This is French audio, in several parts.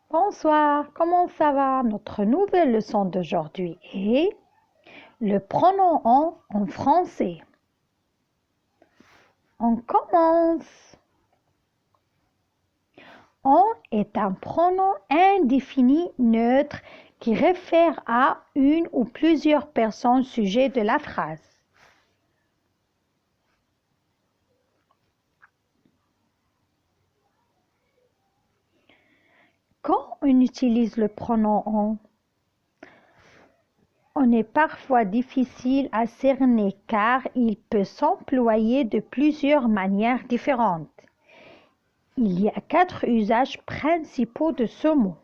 Bonsoir, comment ça va? Notre nouvelle leçon d'aujourd'hui est le pronom en français. On commence. On est un pronom indéfini neutre qui réfère à une ou plusieurs personnes sujet de la phrase. Quand on utilise le pronom on est parfois difficile à cerner car il peut s'employer de plusieurs manières différentes. Il y a 4 usages principaux de ce mot.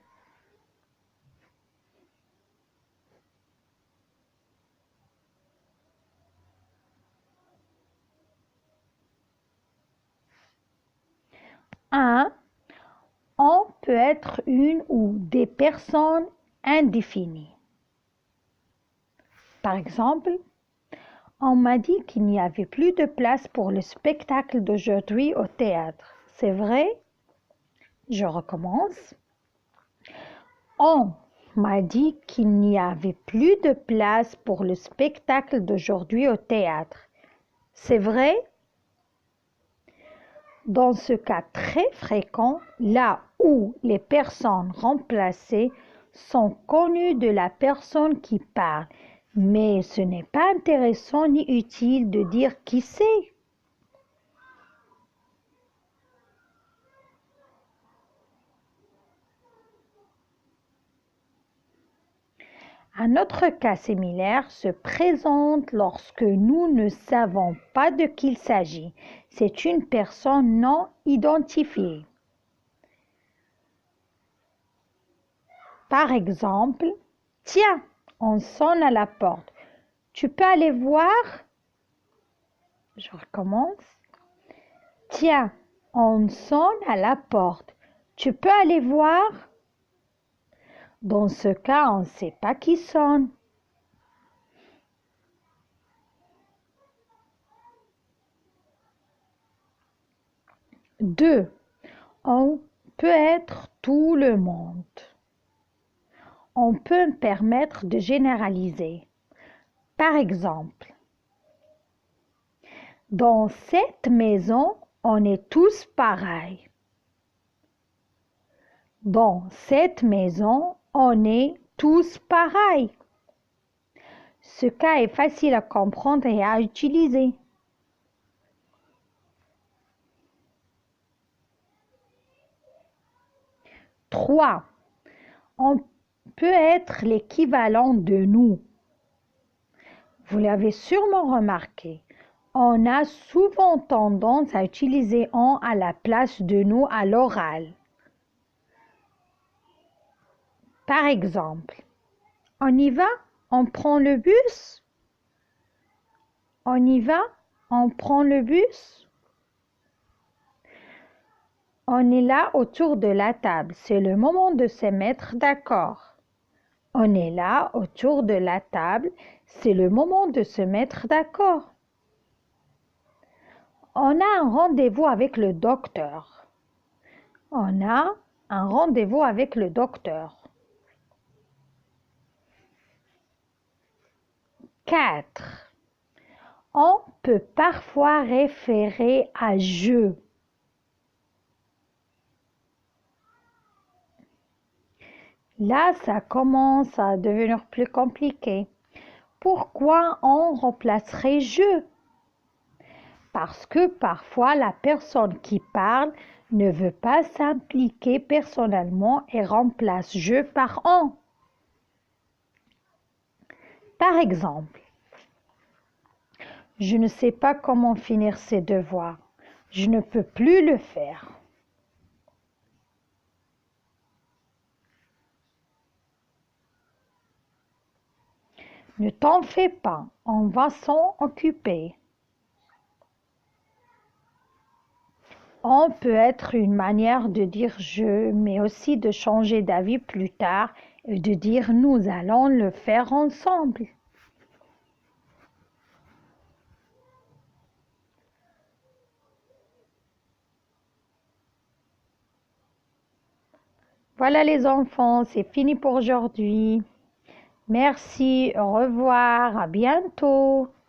Un, on peut être une ou des personnes indéfinies. Par exemple, on m'a dit qu'il n'y avait plus de place pour le spectacle d'aujourd'hui au théâtre. C'est vrai? Je recommence. On m'a dit qu'il n'y avait plus de place pour le spectacle d'aujourd'hui au théâtre. C'est vrai? Dans ce cas très fréquent, là où les personnes remplacées sont connues de la personne qui parle, mais ce n'est pas intéressant ni utile de dire qui c'est. Un autre cas similaire se présente lorsque nous ne savons pas de qui il s'agit. C'est une personne non identifiée. Par exemple, tiens, on sonne à la porte. Tu peux aller voir? Je recommence. Tiens, on sonne à la porte. Tu peux aller voir? Dans ce cas, on ne sait pas qui sonne. Deux, on peut être tout le monde. On peut permettre de généraliser. Par exemple, dans cette maison, on est tous pareils. Dans cette maison, on est tous pareils. Ce cas est facile à comprendre et à utiliser. 3. On peut être l'équivalent de nous. Vous l'avez sûrement remarqué, on a souvent tendance à utiliser on à la place de nous à l'oral. Par exemple, on y va, on prend le bus. On y va, on prend le bus. On est là autour de la table, c'est le moment de se mettre d'accord. On est là autour de la table, c'est le moment de se mettre d'accord. On a un rendez-vous avec le docteur. On a un rendez-vous avec le docteur. 4. On peut parfois référer à je. Là, ça commence à devenir plus compliqué. Pourquoi on remplacerait je? Parce que parfois la personne qui parle ne veut pas s'impliquer personnellement et remplace je par on. Par exemple, je ne sais pas comment finir ces devoirs. Je ne peux plus le faire. Ne t'en fais pas, on va s'en occuper. On peut être une manière de dire je, mais aussi de changer d'avis plus tard et de dire nous allons le faire ensemble. Voilà les enfants, c'est fini pour aujourd'hui. Merci, au revoir, à bientôt.